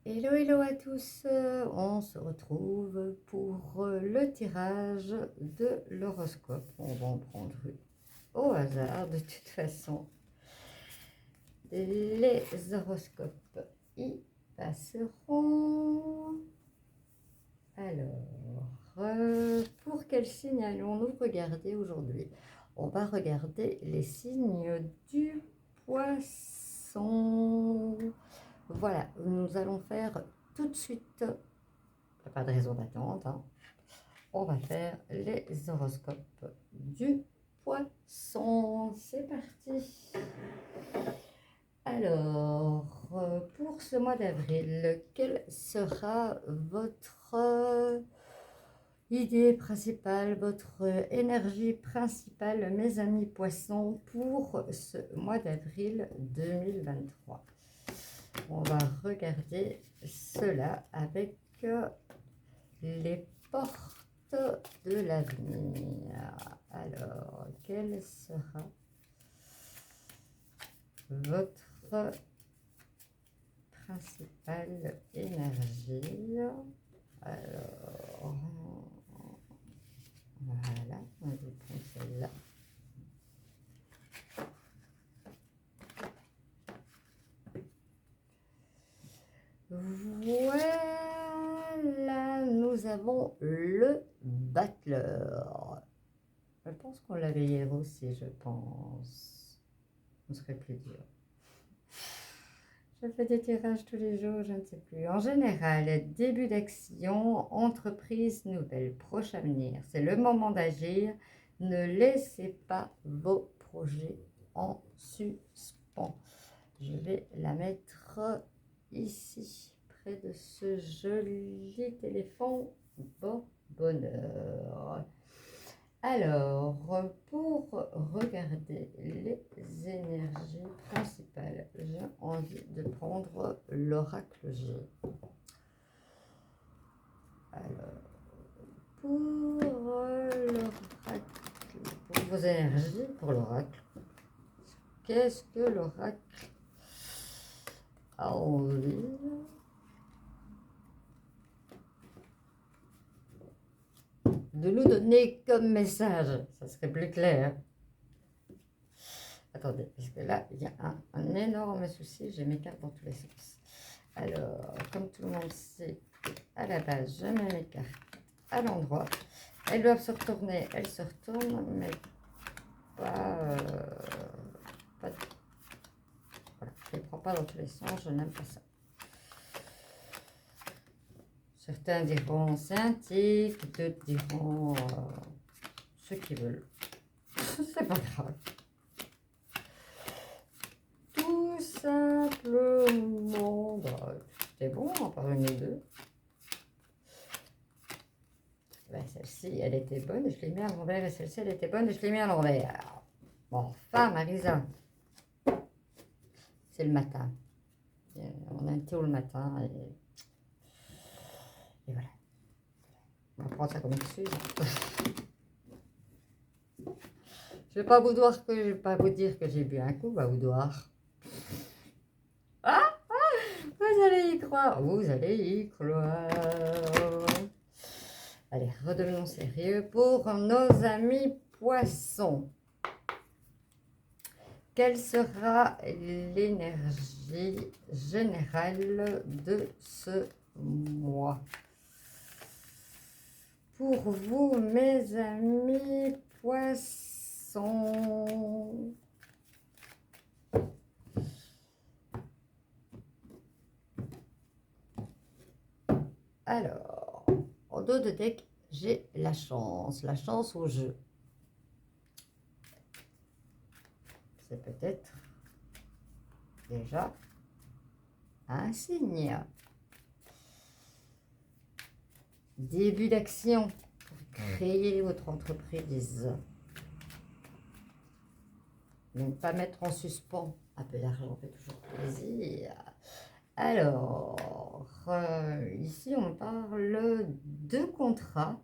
Hello, hello à tous, on se retrouve pour le tirage de l'horoscope. On va en prendre au hasard de toute façon. Les horoscopes y passeront. Alors, pour quel signe allons-nous regarder aujourd'hui? On va regarder les signes du poisson. Voilà, nous allons faire tout de suite, pas de raison d'attente, hein. On va faire les horoscopes du poisson. C'est parti. Alors, pour ce mois d'avril, quelle sera votre idée principale, votre énergie principale, mes amis poissons, pour ce mois d'avril 2023? On va regarder cela avec les portes de l'avenir. Alors, quelle sera votre principale énergie? Alors, voilà, on va prendre celle-là. Voilà, nous avons le battleur. Je pense qu'on l'avait hier aussi, je pense. On serait plus dur. Je fais des tirages tous les jours, je ne sais plus. En général, début d'action, entreprise nouvelle, proche avenir. C'est le moment d'agir. Ne laissez pas vos projets en suspens. Je vais la mettre ici, près de ce joli téléphone. Bon bonheur. Alors, pour regarder les énergies principales, j'ai envie de prendre l'oracle G. Alors, pour l'oracle, pour vos énergies, pour l'oracle, qu'est-ce que l'oracle a envie de nous donner comme message? Ça serait plus clair. Attendez, parce que là, il y a un énorme souci. J'ai mes cartes dans tous les sens. Alors, comme tout le monde sait, à la base, je mets mes cartes à l'endroit. Elles doivent se retourner. Elles se retournent, mais pas... voilà, je ne les prends pas dans tous les sens. Je n'aime pas ça. Certains diront c'est un tic, d'autres diront ce qu'ils veulent. C'est pas grave. Tout simplement, c'est bon, encore une ou deux. Ben, celle-ci, elle était bonne, je l'ai mis à l'envers, et celle-ci, elle était bonne, et je l'ai mis à l'envers. Bon, enfin, Marisa, c'est le matin. On a un tôt le matin, et voilà. On va prendre ça comme excuse. Je vais pas vous dire que j'ai bu un coup, va vous dire. Vous allez y croire, vous allez y croire. Allez, redevenons sérieux pour nos amis poissons. Quelle sera l'énergie générale de ce mois? Pour vous, mes amis poissons. Alors, en dos de deck, j'ai la chance au jeu. C'est peut-être déjà un signe. Début d'action pour créer votre entreprise. Ne pas mettre en suspens. Un peu d'argent fait toujours plaisir. Alors, ici on parle de contrat.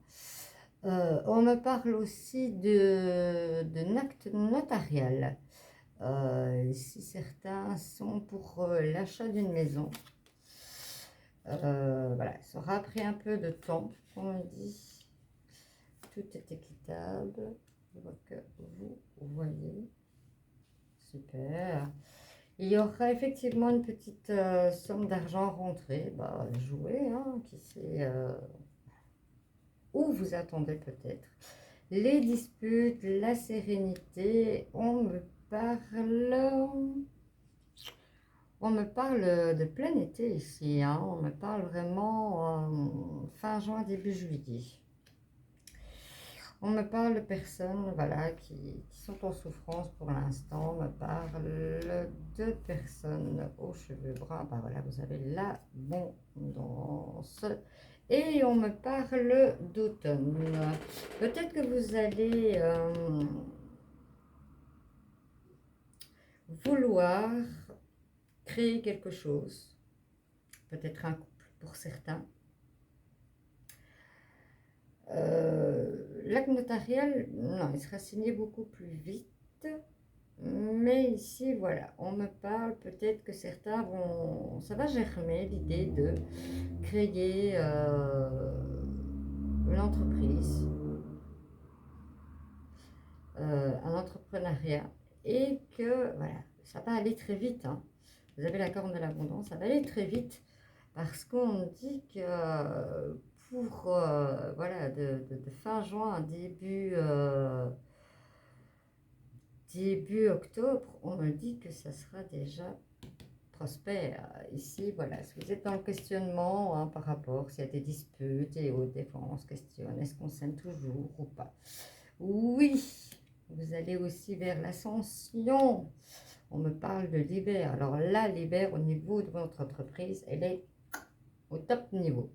On me parle aussi d'un acte notarial. Ici, certains sont pour l'achat d'une maison. Voilà, ça aura pris un peu de temps, comme on dit. Tout est équitable. Je vois que vous voyez. Super. Il y aura effectivement une petite somme d'argent rentrée. Bah, jouez, hein, qui sait où vous attendez peut-être. Les disputes, la sérénité, on me parle de plein été ici, hein. On me parle vraiment fin juin, début juillet. On me parle de personnes voilà, qui sont en souffrance pour l'instant. On me parle de personnes aux cheveux bruns. Ben voilà, vous avez l'abondance. Et on me parle d'automne. Peut-être que vous allez vouloir créer quelque chose. Peut-être un couple pour certains. L'acte notarial, non, il sera signé beaucoup plus vite. Mais ici, voilà, on me parle peut-être que certains vont... Ça va germer l'idée de créer une entreprise, un entrepreneuriat. Et que, voilà, ça va aller très vite. Hein. Vous avez la corne de l'abondance, ça va aller très vite. Parce qu'on dit que pour, voilà, de fin juin à début octobre, on me dit que ça sera déjà prospère. Ici, voilà, si vous êtes dans le questionnement hein, par rapport, s'il y a des disputes et autres, des fois on se questionne, est-ce qu'on s'aime toujours ou pas? Oui, vous allez aussi vers l'ascension. On me parle de l'hiver. Alors là, l'hiver, au niveau de votre entreprise, elle est au top niveau.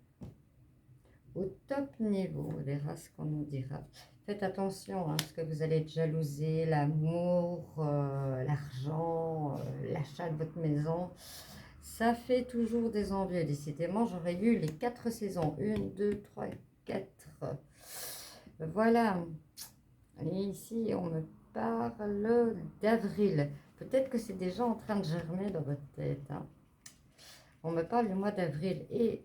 Au top niveau, on verra ce qu'on nous dira. Faites attention, hein, parce que vous allez être jalousé, l'amour, l'argent, l'achat de votre maison. Ça fait toujours des envieux. Décidément, j'aurais eu les 4 saisons. 1, 2, 3, 4. Voilà. Et ici, on me parle d'avril. Peut-être que c'est déjà en train de germer dans votre tête. Hein. On me parle du mois d'avril et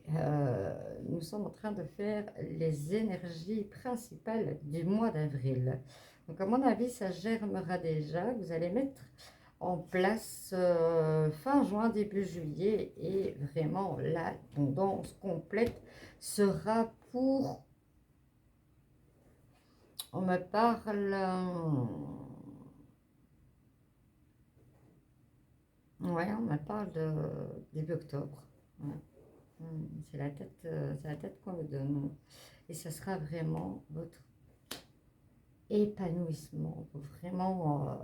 nous sommes en train de faire les énergies principales du mois d'avril. Donc à mon avis, ça germera déjà. Vous allez mettre en place fin juin, début juillet et vraiment la tendance complète sera pour... On me parle... ouais, on me parle de début octobre. Ouais. C'est la tête qu'on me donne. Et ça sera vraiment votre épanouissement. Vraiment,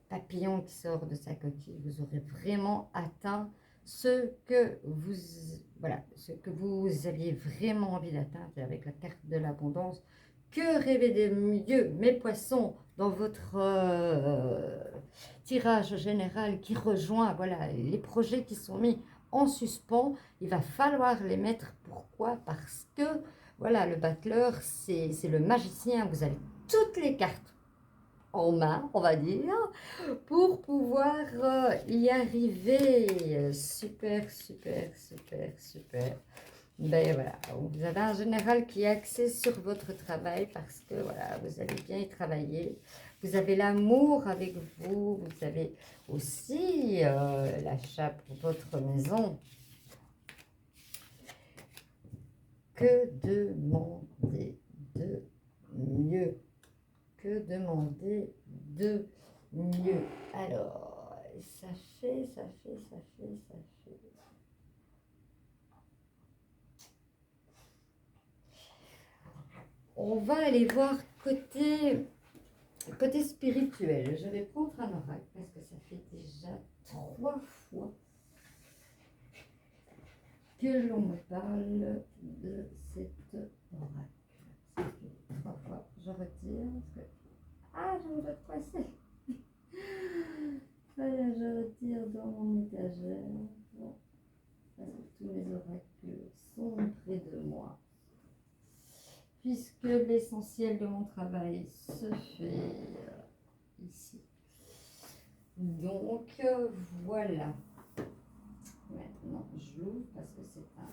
papillon qui sort de sa coquille. Vous aurez vraiment atteint ce que vous aviez vraiment envie d'atteindre avec la carte de l'abondance. Que rêver de mieux, mes poissons, dans votre tirage général qui rejoint voilà, les projets qui sont mis en suspens. Il va falloir les mettre. Pourquoi? Parce que voilà, le battleur, c'est le magicien. Vous avez toutes les cartes en main, on va dire, pour pouvoir y arriver. Super, super, super, super. Ben voilà, vous avez un général qui est axé sur votre travail parce que voilà, vous allez bien y travailler. Vous avez l'amour avec vous, vous avez aussi l'achat pour votre maison. Que demander de mieux? Que demander de mieux? Alors, ça fait. On va aller voir côté spirituel. Je vais prendre un oracle parce que ça fait déjà 3 fois que l'on me parle de cet oracle. Ça fait 3 fois. Je retire parce que... Ah, je voudrais passer. Voilà, je retire dans mon étagère. Bon, parce que tous les oracles sont près de moi. Puisque l'essentiel de mon travail se fait ici. Donc, voilà. Maintenant, je l'ouvre parce que c'est un...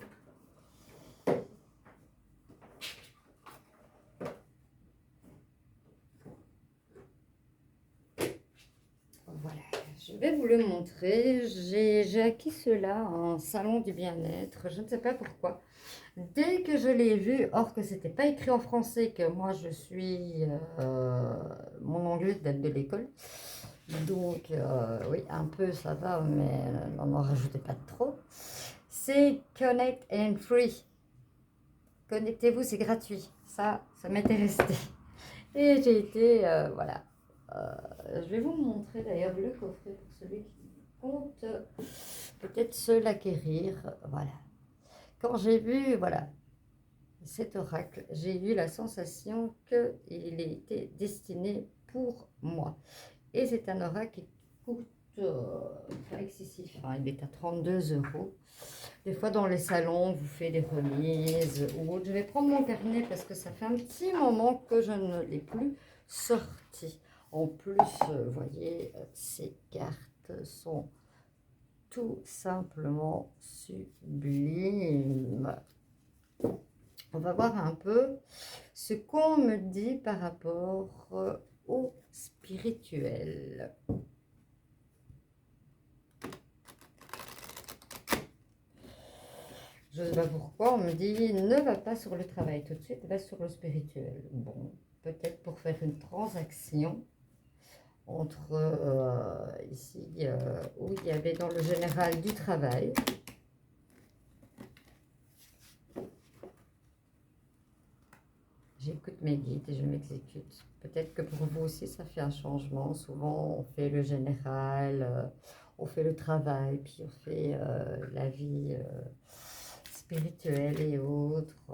Voilà, je vais vous le montrer. J'ai acquis cela en salon du bien-être. Je ne sais pas pourquoi. Dès que je l'ai vu, or que c'était pas écrit en français, que moi je suis... mon anglais date de l'école. Donc, oui, un peu ça va, mais n'en rajoutez pas trop. C'est Connect and Free. Connectez-vous, c'est gratuit. Ça m'était resté. Et j'ai été, voilà. Je vais vous montrer d'ailleurs le coffret pour celui qui compte peut-être se l'acquérir. Voilà. Quand j'ai vu, voilà, cet oracle, j'ai eu la sensation qu'il était destiné pour moi. Et c'est un oracle qui coûte pas excessif, hein, il est à 32 €. Des fois dans les salons, vous faites des remises ou autre. Je vais prendre mon carnet parce que ça fait un petit moment que je ne l'ai plus sorti. En plus, vous voyez, ces cartes sont tout simplement sublimes. On va voir un peu ce qu'on me dit par rapport au spirituel. Je ne sais pas pourquoi, on me dit ne va pas sur le travail tout de suite, va sur le spirituel. Bon, peut-être pour faire une transaction entre ici où il y avait dans le général du travail. J'écoute mes guides et je m'exécute. Peut-être que pour vous aussi, ça fait un changement. Souvent, on fait le général, on fait le travail, puis on fait la vie spirituelle et autres.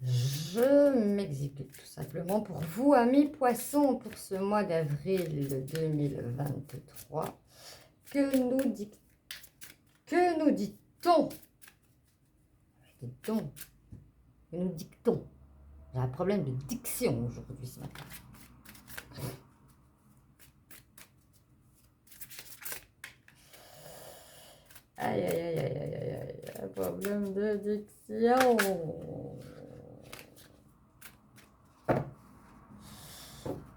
Je m'exécute tout simplement pour vous, amis poissons, pour ce mois d'avril 2023. Que nous dit-on? Dit-on? Que nous dictons? J'ai un problème de diction aujourd'hui ce matin. Aïe, aïe, aïe, aïe, aïe, aïe, aïe, un problème de diction.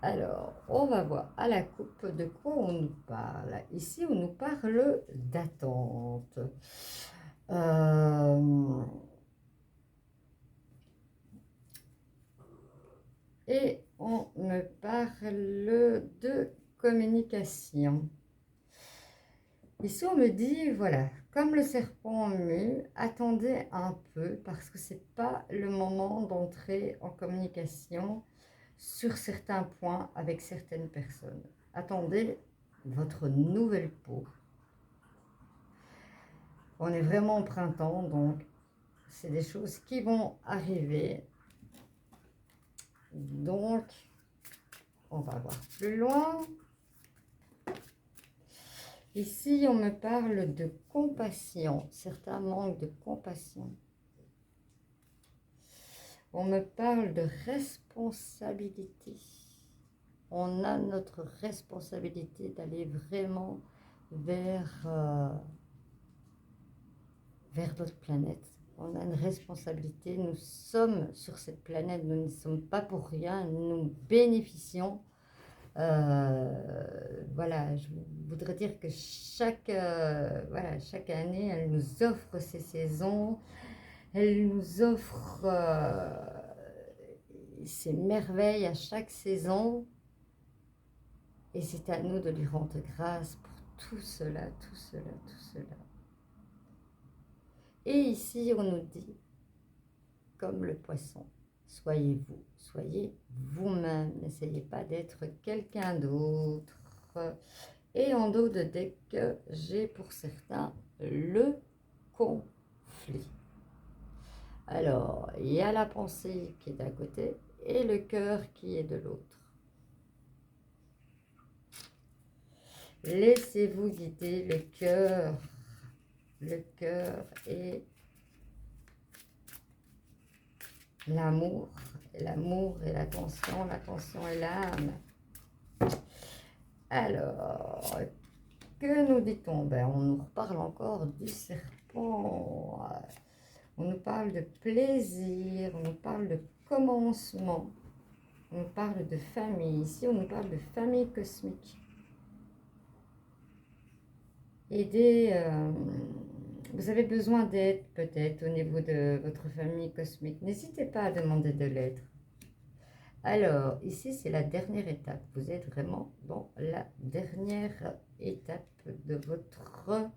Alors, on va voir à la coupe de quoi on nous parle. Ici, on nous parle d'attente. Et on me parle de communication. Ici, on me dit, voilà, comme le serpent mu, attendez un peu parce que ce n'est pas le moment d'entrer en communication sur certains points avec certaines personnes. Attendez votre nouvelle peau. On est vraiment au printemps, donc c'est des choses qui vont arriver. Donc, on va voir plus loin. Ici, on me parle de compassion. Certains manquent de compassion. On me parle de responsabilité. On a notre responsabilité d'aller vraiment vers d'autres planètes. On a une responsabilité. Nous sommes sur cette planète. Nous ne sommes pas pour rien. Nous bénéficions. Voilà, je voudrais dire que chaque année, elle nous offre ses saisons. Elle nous offre ses merveilles à chaque saison. Et c'est à nous de lui rendre grâce pour tout cela, tout cela, tout cela. Et ici, on nous dit, comme le poisson, soyez vous, soyez vous-même. N'essayez pas d'être quelqu'un d'autre. Et en dos de deck, j'ai pour certains le conflit. Alors, il y a la pensée qui est d'un côté et le cœur qui est de l'autre. Laissez-vous guider le cœur et l'amour et l'attention et l'âme. Alors, Que nous dit-on? Ben, on nous reparle encore du serpent. On nous parle de plaisir, on nous parle de commencement, on nous parle de famille. Ici, on nous parle de famille cosmique. Aider, vous avez besoin d'aide peut-être au niveau de votre famille cosmique. N'hésitez pas à demander de l'aide. Alors, ici, c'est la dernière étape. Vous êtes vraiment dans la dernière étape de votre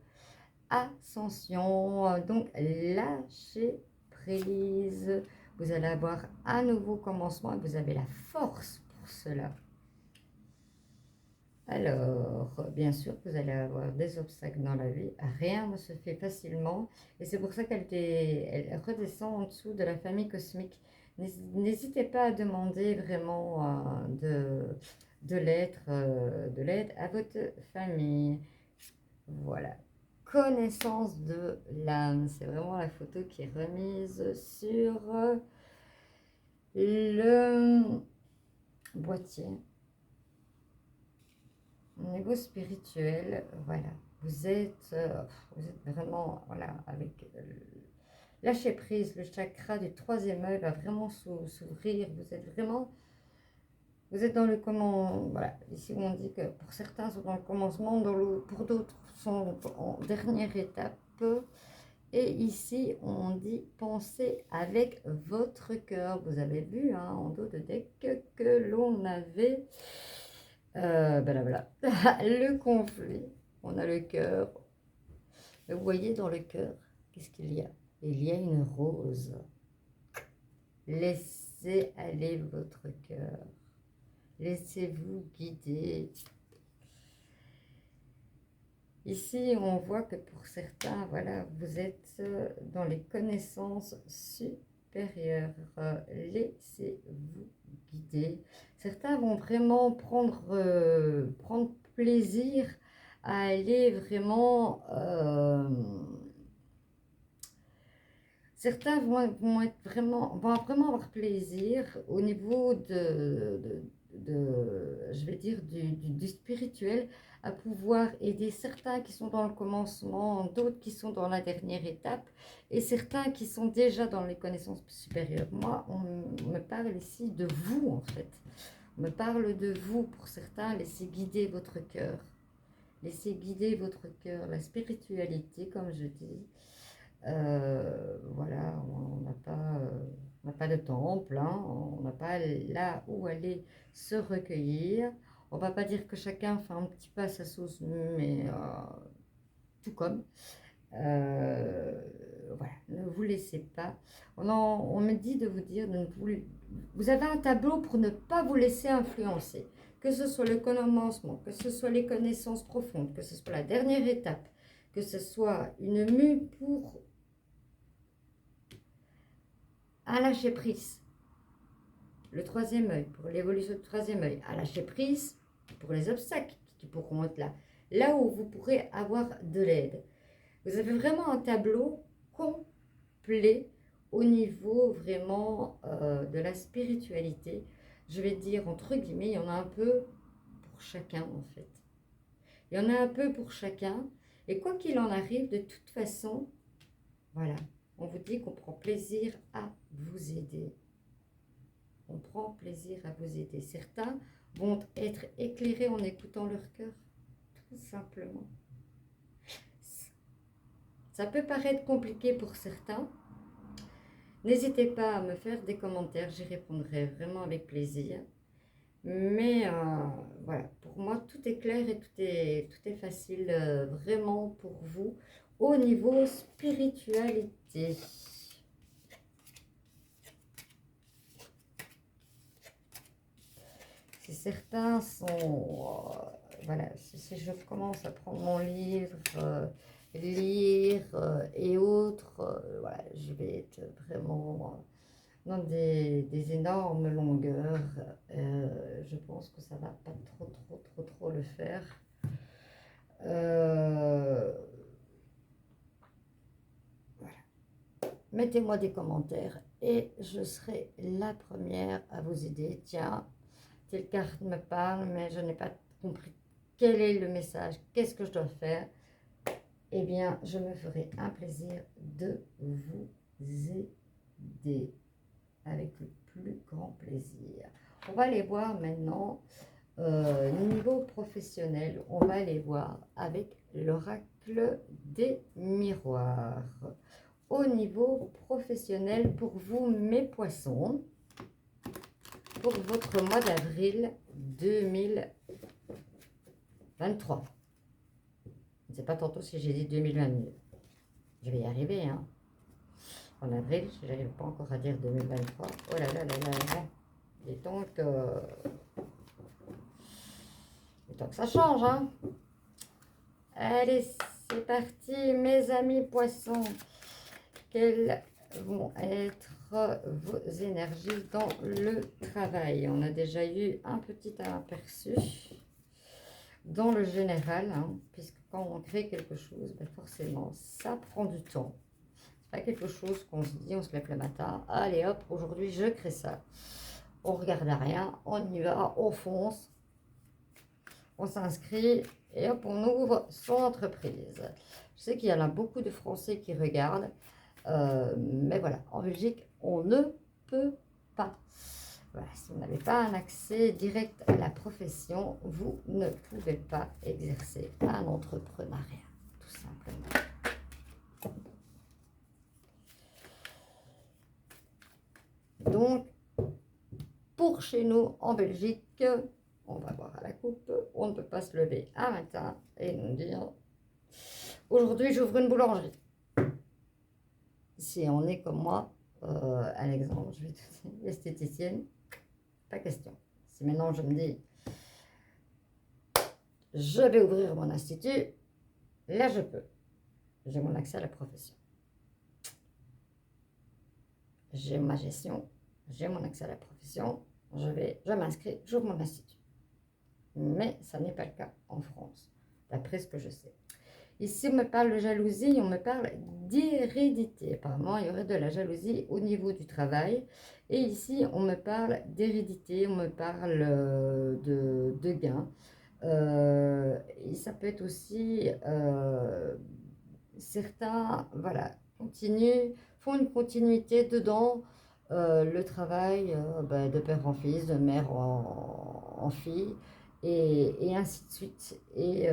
ascension. Donc, lâchez prise. Vous allez avoir un nouveau commencement et vous avez la force pour cela. Alors, bien sûr, vous allez avoir des obstacles dans la vie. Rien ne se fait facilement. Et c'est pour ça elle redescend en dessous de la famille cosmique. N'hésitez pas à demander vraiment de l'aide à votre famille. Voilà. Connaissance de l'âme. C'est vraiment la photo qui est remise sur le boîtier. Au niveau spirituel, voilà. Vous êtes vraiment, voilà, avec lâcher prise, le chakra du troisième œil va vraiment s'ouvrir. Vous êtes dans le comment, voilà. Ici, on dit que pour certains sont dans le commencement, pour d'autres sont en dernière étape. Et ici, on dit pensez avec votre cœur. Vous avez vu hein, en dos de deck que l'on avait voilà, le conflit. On a le cœur. Vous voyez dans le cœur, qu'est-ce qu'il y a? Il y a une rose. Laissez aller votre cœur. Laissez-vous guider. Ici, on voit que pour certains, voilà, vous êtes dans les connaissances supérieures. Laissez-vous guider. Certains vont vraiment prendre plaisir à aller vraiment... certains vont vraiment avoir plaisir au niveau je vais dire, du spirituel, à pouvoir aider certains qui sont dans le commencement, d'autres qui sont dans la dernière étape, et certains qui sont déjà dans les connaissances supérieures. Moi, on me parle ici de vous, en fait. On me parle de vous, pour certains, laissez guider votre cœur. Laissez guider votre cœur, la spiritualité, comme je dis. Voilà, on n'a pas de temple, hein, on n'a pas là où aller se recueillir. On va pas dire que chacun fait un petit peu à sa sauce, mais tout comme. Voilà, ne vous laissez pas. On me dit de vous dire, vous avez un tableau pour ne pas vous laisser influencer. Que ce soit le commencement, que ce soit les connaissances profondes, que ce soit la dernière étape, que ce soit une mue pour à lâcher prise. Le troisième œil, pour l'évolution du troisième œil, à lâcher prise pour les obstacles qui pourront être là. Là où vous pourrez avoir de l'aide. Vous avez vraiment un tableau complet au niveau vraiment de la spiritualité. Je vais dire entre guillemets, il y en a un peu pour chacun en fait. Il y en a un peu pour chacun. Et quoi qu'il en arrive, de toute façon, voilà, on vous dit qu'on prend plaisir à vous aider. On prend plaisir à vous aider. Certains vont être éclairés en écoutant leur cœur, tout simplement. Ça peut paraître compliqué pour certains. N'hésitez pas à me faire des commentaires, j'y répondrai vraiment avec plaisir. Mais voilà, pour moi, tout est clair et tout est facile vraiment pour vous au niveau spiritualité. Si certains sont... voilà, si je commence à prendre mon livre, lire et autres, voilà, je vais être vraiment dans des énormes longueurs. Je pense que ça va pas trop le faire. Voilà. Mettez-moi des commentaires et je serai la première à vous aider. Tiens, telle carte me parle, mais je n'ai pas compris quel est le message, qu'est-ce que je dois faire, eh bien, je me ferai un plaisir de vous aider avec le plus grand plaisir. On va aller voir maintenant, niveau professionnel, on va aller voir avec l'oracle des miroirs. Au niveau professionnel, pour vous, mes poissons, pour votre mois d'avril 2023. Je ne sais pas tantôt si j'ai dit 2022. Je vais y arriver, hein. En avril, je n'arrive pas encore à dire 2023. Oh là là là là là. Et donc, que ça change, hein. Allez, c'est parti, mes amis poissons. Quelles vont être vos énergies dans le travail? On a déjà eu un petit aperçu dans le général, hein, puisque quand on crée quelque chose, ben forcément, ça prend du temps. C'est pas quelque chose qu'on se dit, on se lève le matin, allez hop, aujourd'hui je crée ça. On regarde à rien, on y va, on fonce, on s'inscrit et hop, on ouvre son entreprise. Je sais qu'il y en a beaucoup de Français qui regardent, mais voilà, en Belgique, on ne peut pas. Voilà, si vous n'avez pas un accès direct à la profession, vous ne pouvez pas exercer un entrepreneuriat, tout simplement. Donc, pour chez nous, en Belgique, on va voir à la coupe, on ne peut pas se lever un matin et nous dire « Aujourd'hui, j'ouvre une boulangerie ». Si on est comme moi, Alexandre, je vais te dire, esthéticienne, pas question. Si maintenant je me dis « Je vais ouvrir mon institut », là je peux. J'ai mon accès à la profession. J'ai ma gestion, j'ai mon accès à la profession, je m'inscris, j'ouvre mon institut. Mais ça n'est pas le cas en France, d'après ce que je sais. Ici, on me parle de jalousie, on me parle d'hérédité. Apparemment, il y aurait de la jalousie au niveau du travail. Et ici, on me parle d'hérédité, on me parle de gains. Et ça peut être aussi certains, voilà, font une continuité dedans. Le travail de père en fils, de mère en fille, et ainsi de suite. Et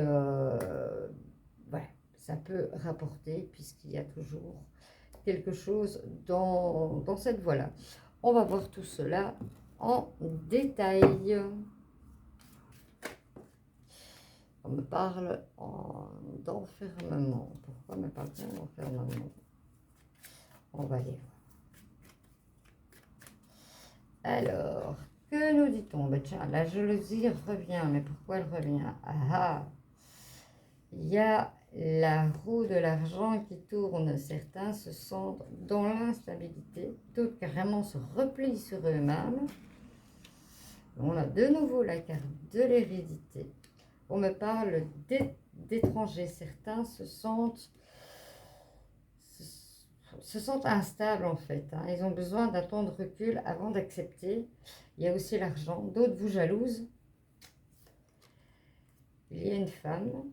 voilà, ça peut rapporter puisqu'il y a toujours quelque chose dans cette voie-là. On va voir tout cela en détail. On me parle d'enfermement. Pourquoi me parle-t-on d'enfermement? On va aller voir. Alors, que nous dit-on? Ben tiens, la jalousie revient. Mais pourquoi elle revient? Ah, il y a la roue de l'argent qui tourne. Certains se sentent dans l'instabilité. D'autres carrément se replient sur eux-mêmes. On a de nouveau la carte de l'hérédité. On me parle d'étrangers. Certains se sentent instables en fait. Hein. Ils ont besoin d'un temps de recul avant d'accepter. Il y a aussi l'argent. D'autres vous jalousent. Il y a une femme.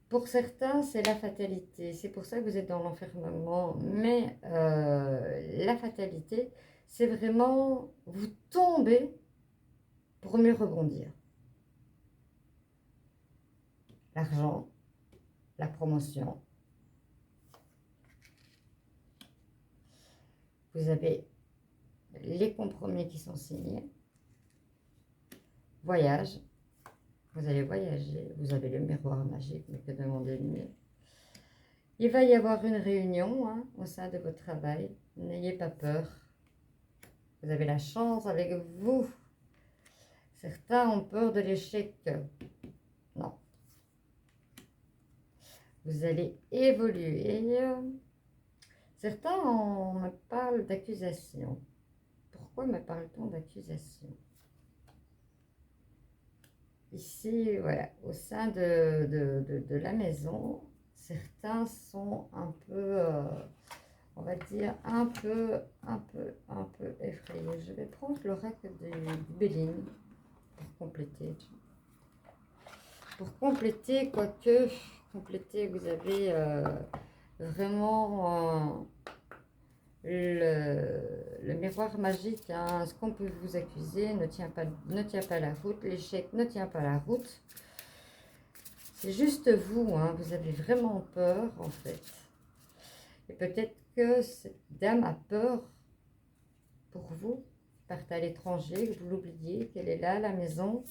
Pour certains, c'est la fatalité. C'est pour ça que vous êtes dans l'enfermement. Mais la fatalité, c'est vraiment vous tomber pour mieux rebondir. L'argent, la promotion. Vous avez les compromis qui sont signés. Voyage. Vous allez voyager. Vous avez le miroir magique, mais que demander de mieux? Il va y avoir une réunion hein, au sein de votre travail. N'ayez pas peur. Vous avez la chance avec vous. Certains ont peur de l'échec. Non. Vous allez évoluer. Certains me parlent d'accusation. Pourquoi me parle-t-on d'accusation? Ici, voilà, au sein de la maison, certains sont un peu, on va dire, un peu effrayés. Je vais prendre l'oracle du Béline pour compléter. Pour compléter, quoique, compléter, vous avez vraiment le miroir magique. Hein, ce qu'on peut vous accuser ne tient pas la route. L'échec ne tient pas la route. C'est juste vous, hein, vous avez vraiment peur, en fait. Et peut-être que cette dame a peur pour vous. Partez à l'étranger, que vous l'oubliez, qu'elle est là à la maison.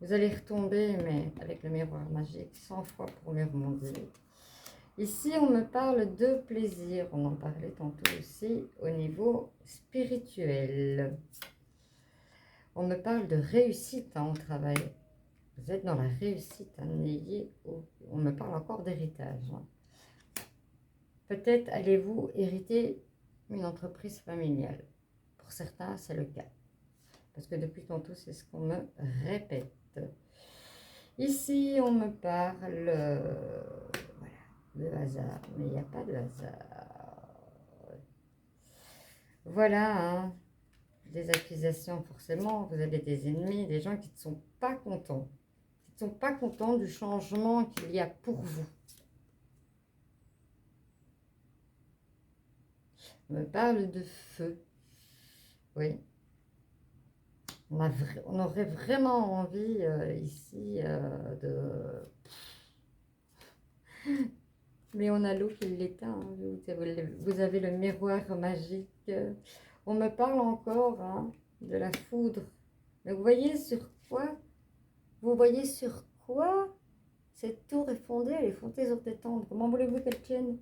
Vous allez retomber, mais avec le miroir magique, 100 fois pour mieux rebondir. Ici, on me parle de plaisir. On en parlait tantôt aussi au niveau spirituel. On me parle de réussite hein, au travail. Vous êtes dans la réussite. Hein, on me parle encore d'héritage. Hein. Peut-être allez-vous hériter une entreprise familiale. Pour certains, c'est le cas. Parce que depuis tantôt, c'est ce qu'on me répète. Ici, on me parle de hasard, mais il n'y a pas de hasard. Voilà, hein, des accusations forcément, vous avez des ennemis, des gens qui ne sont pas contents. Qui ne sont pas contents du changement qu'il y a pour vous. On me parle de feu. Oui. On aurait vraiment envie ici de... Mais on a l'eau qui l'éteint. Hein. Vous avez le miroir magique. On me parle encore hein, de la foudre. Mais vous voyez sur quoi? Vous voyez sur quoi cette tour est fondée? Elle est fondée sur des tendres. Comment voulez-vous qu'elle tienne?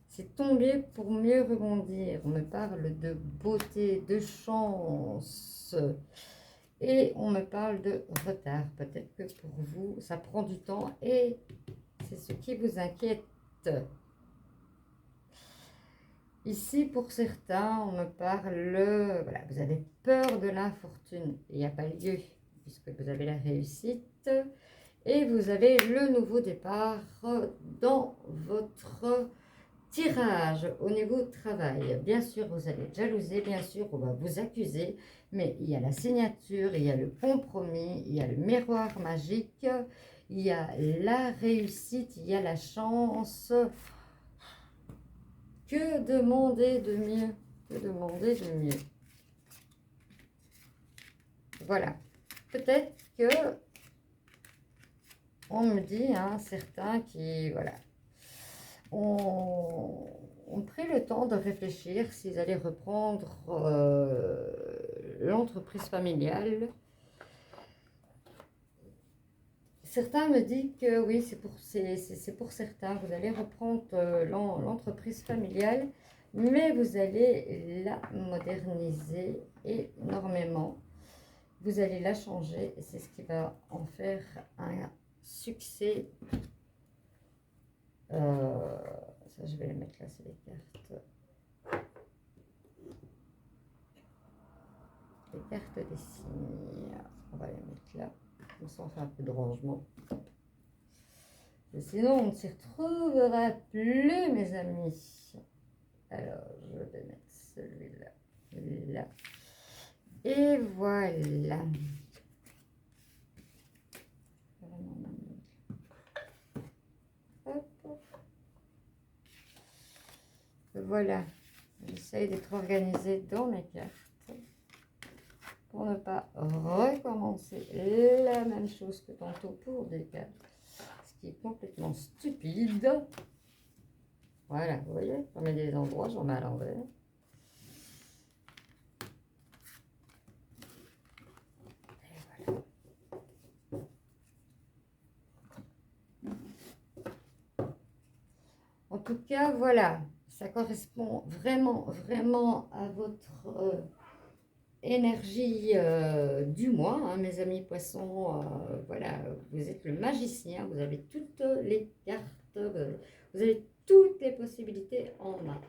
C'est tomber pour mieux rebondir. On me parle de beauté, de chance. Et on me parle de retard. Peut-être que pour vous, ça prend du temps et c'est ce qui vous inquiète. Ici, pour certains, on me parle, voilà, vous avez peur de l'infortune. Il n'y a pas lieu, puisque vous avez la réussite. Et vous avez le nouveau départ dans votre tirage au niveau travail. Bien sûr, vous allez être jalousé, bien sûr, on va vous accuser. Mais il y a la signature, il y a le compromis, il y a le miroir magique, il y a la réussite, il y a la chance. Que demander de mieux? Que demander de mieux? Voilà. Peut-être que on me dit, hein, certains qui, voilà, ont pris le temps de réfléchir s'ils allaient reprendre l'entreprise familiale. Certains me disent que oui, c'est pour certains, vous allez reprendre l'entreprise familiale, mais vous allez la moderniser énormément. Vous allez la changer et c'est ce qui va en faire un succès. Ça, je vais les mettre là, c'est les cartes. Les cartes des signes. On va les mettre là. Comme ça, on fait un peu de rangement. Et sinon, on ne s'y retrouvera plus, mes amis. Alors, je vais mettre celui-là, là. Et voilà. Hop. Voilà. J'essaye d'être organisée dans mes cartes pour ne pas recommencer la même chose que tantôt pour des cartes. Ce qui est complètement stupide. Voilà, vous voyez, j'en mets des endroits, j'en mets à l'envers. En tout cas, voilà, ça correspond vraiment, vraiment à votre énergie du mois, hein, mes amis poissons. Voilà, vous êtes le magicien, vous avez toutes les cartes, vous avez toutes les possibilités en main.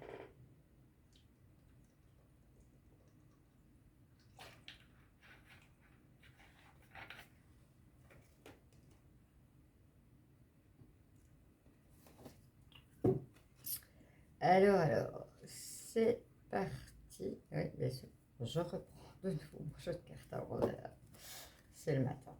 Alors, c'est parti. Oui, bien sûr, je reprends. de nouveau mon jeu de cartes. Alors, c'est le matin.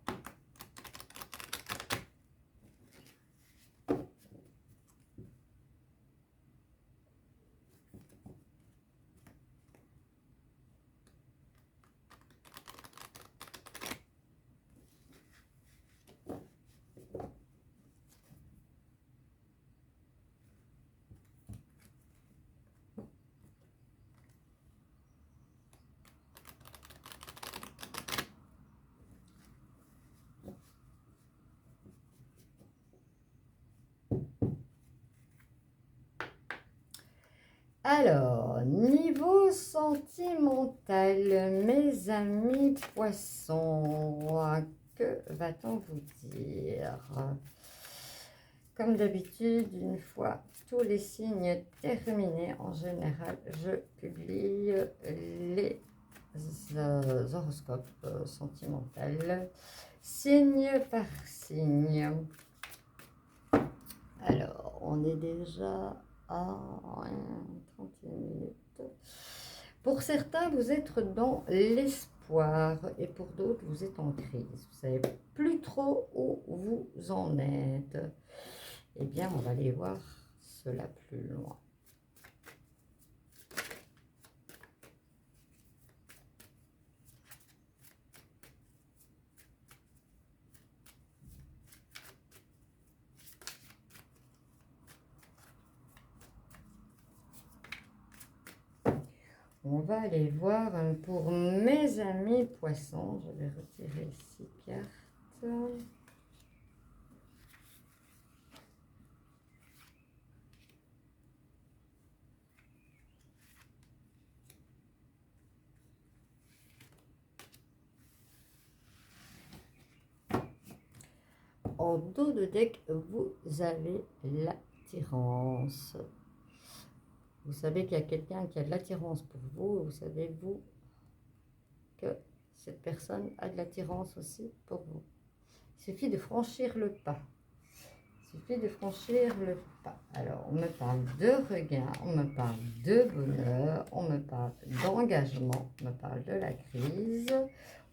Alors, niveau sentimental, mes amis poissons, que va-t-on vous dire? Comme d'habitude, une fois tous les signes terminés, en général, je publie les horoscopes sentimentaux, signe par signe. Alors, on est déjà à 31 minutes. Pour certains, vous êtes dans l'espoir et pour d'autres, vous êtes en crise. Vous ne savez plus trop où vous en êtes. Eh bien, on va aller voir cela plus loin. On va aller voir pour mes amis poissons. Je vais retirer 6 cartes. En dos de deck, vous avez l'attirance. Vous savez qu'il y a quelqu'un qui a de l'attirance pour vous. Vous savez, vous, que cette personne a de l'attirance aussi pour vous. Il suffit de franchir le pas. Il suffit de franchir le pas. Alors, on me parle de regain, on me parle de bonheur, on me parle d'engagement, on me parle de la crise,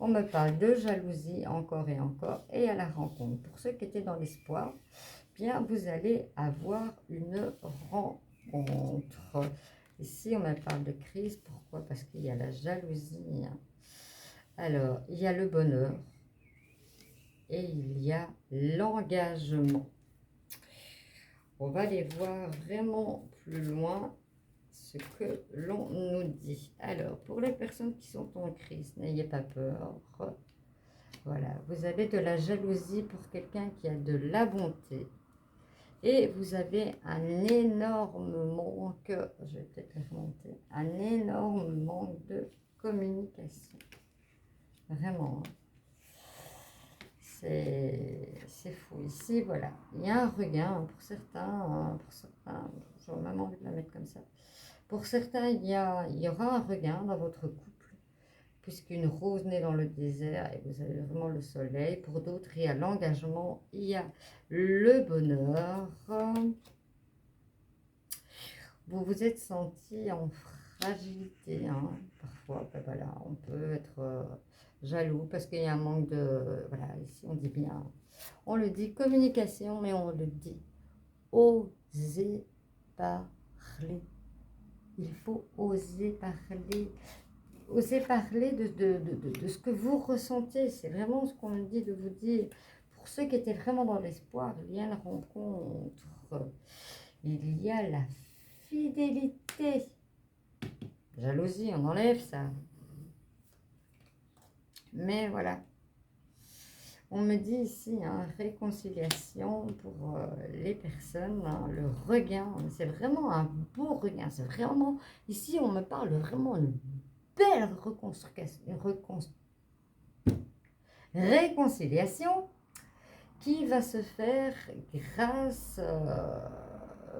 on me parle de jalousie encore et à la rencontre. Pour ceux qui étaient dans l'espoir, bien, vous allez avoir une rencontre. Ici, on me parle de crise. Pourquoi? Parce qu'il y a la jalousie. Alors, il y a le bonheur et il y a l'engagement. On va aller voir vraiment plus loin ce que l'on nous dit. Alors, pour les personnes qui sont en crise, n'ayez pas peur. Voilà, vous avez de la jalousie pour quelqu'un qui a de la bonté. Et vous avez un énorme manque, je vais peut-être les remonter, un énorme manque de communication. Vraiment. C'est fou. Ici, voilà. Il y a un regain pour certains, j'aurais même envie de la mettre comme ça. Pour certains, il y aura un regain dans votre couple, puisqu'une rose naît dans le désert et vous avez vraiment le soleil. Pour d'autres, il y a l'engagement, il y a le bonheur. Vous vous êtes senti en fragilité, parfois, ben voilà, on peut être jaloux parce qu'il y a un manque de, voilà, ici on dit bien, on le dit communication, mais on le dit oser parler. Il faut oser parler. Oser parler de ce que vous ressentez. C'est vraiment ce qu'on me dit de vous dire. Pour ceux qui étaient vraiment dans l'espoir, il y a la rencontre. Il y a la fidélité. Jalousie, on enlève ça. Mais voilà. On me dit ici, réconciliation pour les personnes, le regain. C'est vraiment un beau regain. C'est vraiment, ici, on me parle vraiment d'une belle réconciliation qui va se faire grâce,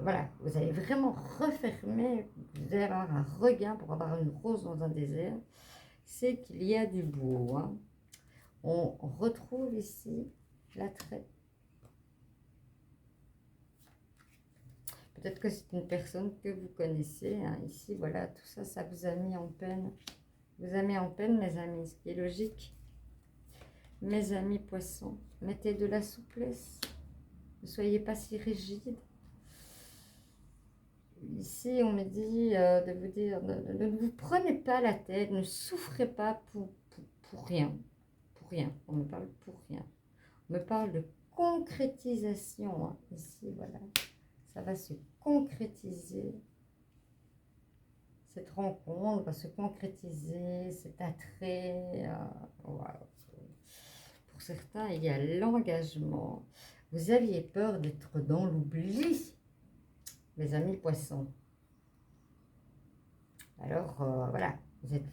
voilà, vous allez vraiment refermer, vous allez avoir un regain pour avoir une rose dans un désert, c'est qu'il y a du beau. On retrouve ici l'attrait. Peut-être que c'est une personne que vous connaissez. Ici, voilà, tout ça, ça vous a mis en peine. vous avez en peine, mes amis, ce qui est logique. Mes amis poissons, mettez de la souplesse. Ne soyez pas si rigide. Ici, on me dit de vous dire, ne vous prenez pas la tête, ne souffrez pas pour rien. Pour rien, on me parle pour rien. On me parle de concrétisation. Hein. Ici, voilà, ça va se concrétiser. Cette rencontre va se concrétiser, cet attrait. Voilà. Pour certains, il y a l'engagement. Vous aviez peur d'être dans l'oubli, mes amis poissons. Alors, voilà, vous êtes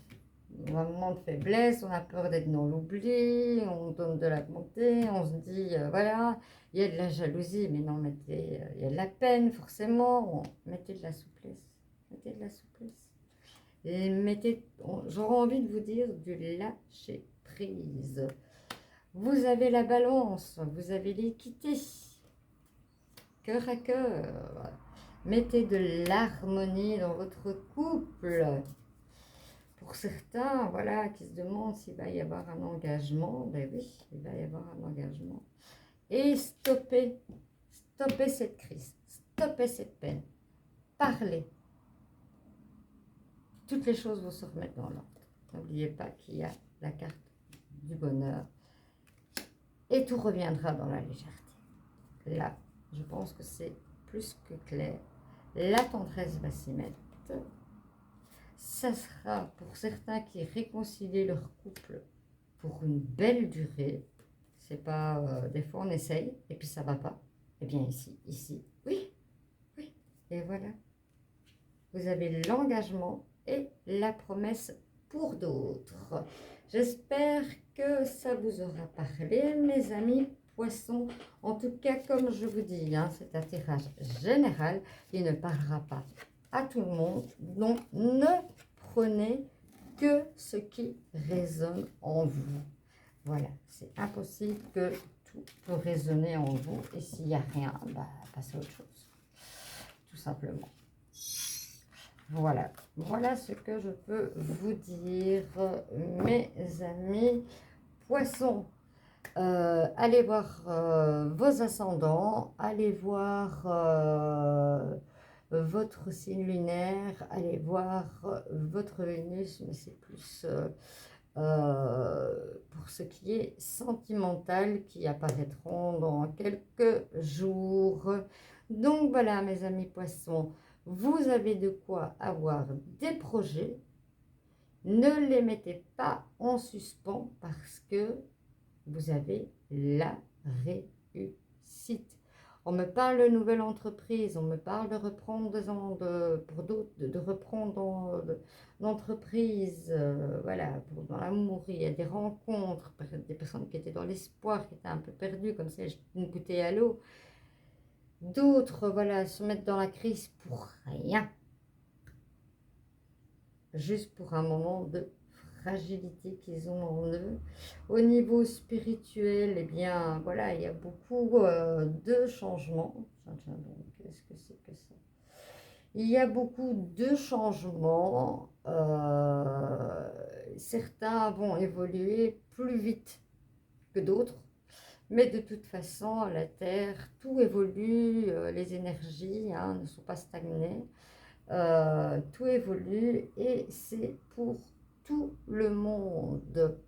dans un moment de faiblesse, on a peur d'être dans l'oubli, on donne de la bonté, on se dit, voilà, il y a de la jalousie, mais non, mettez, il y a de la peine, forcément, mettez de la souplesse, mettez de la souplesse. Et mettez, j'aurais envie de vous dire, du lâcher prise. Vous avez la balance, vous avez l'équité, cœur à cœur. Mettez de l'harmonie dans votre couple. Pour certains, voilà, qui se demandent s'il va y avoir un engagement, ben oui, il va y avoir un engagement. Et stoppez cette crise, stoppez cette peine. Parlez. Toutes les choses vont se remettre dans l'ordre. N'oubliez pas qu'il y a la carte du bonheur. Et tout reviendra dans la légèreté. Là, je pense que c'est plus que clair. La tendresse va s'y mettre. Ça sera pour certains qui réconcilient leur couple pour une belle durée. C'est pas des fois on essaye et puis ça va pas. Eh bien ici, oui. Et voilà. Vous avez l'engagement et la promesse pour d'autres. J'espère que ça vous aura parlé, mes amis poissons. En tout cas, comme je vous dis, hein, c'est un tirage général. Il ne parlera pas à tout le monde. Donc, ne prenez que ce qui résonne en vous. Voilà, c'est impossible que tout peut résonner en vous. Et s'il n'y a rien, bah, passez à autre chose. Tout simplement. Voilà, voilà ce que je peux vous dire, mes amis poissons. Allez voir vos ascendants, allez voir votre signe lunaire, allez voir votre Vénus, mais c'est plus pour ce qui est sentimental qui apparaîtront dans quelques jours. Donc voilà, mes amis poissons. Vous avez de quoi avoir des projets. Ne les mettez pas en suspens parce que vous avez la réussite. On me parle de nouvelle entreprise, on me parle de reprendre pour d'autres, de reprendre l'entreprise, voilà, dans l'amour, il y a des rencontres, des personnes qui étaient dans l'espoir, qui étaient un peu perdues, comme ça, une bouteille à l'eau. D'autres, voilà, se mettent dans la crise pour rien. Juste pour un moment de fragilité qu'ils ont en eux. Au niveau spirituel, eh bien, voilà, il y a beaucoup de changements. Qu'est-ce que c'est que ça? Il y a beaucoup de changements. Certains vont évoluer plus vite que d'autres. Mais de toute façon, la Terre, tout évolue, les énergies hein, ne sont pas stagnées, tout évolue et c'est pour tout le monde.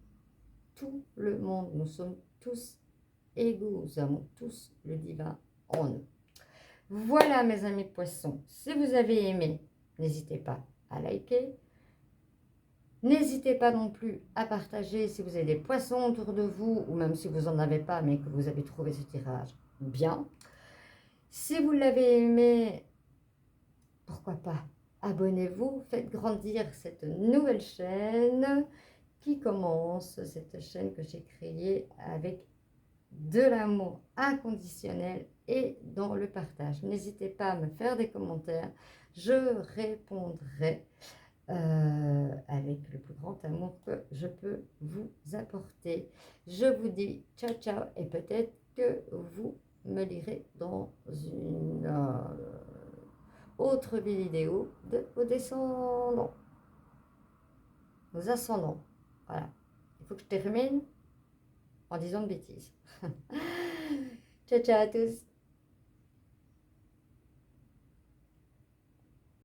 Tout le monde, nous sommes tous égaux, nous avons tous le divin en nous. Voilà mes amis poissons, si vous avez aimé, n'hésitez pas à liker. N'hésitez pas non plus à partager si vous avez des poissons autour de vous, ou même si vous n'en avez pas, mais que vous avez trouvé ce tirage bien. Si vous l'avez aimé, pourquoi pas, abonnez-vous, faites grandir cette nouvelle chaîne qui commence, cette chaîne que j'ai créée avec de l'amour inconditionnel et dans le partage. N'hésitez pas à me faire des commentaires, je répondrai. Avec le plus grand amour que je peux vous apporter. Je vous dis ciao ciao et peut-être que vous me lirez dans une autre vidéo de vos descendants. nos ascendants. Voilà. Il faut que je termine en disant de bêtises. Ciao, ciao à tous.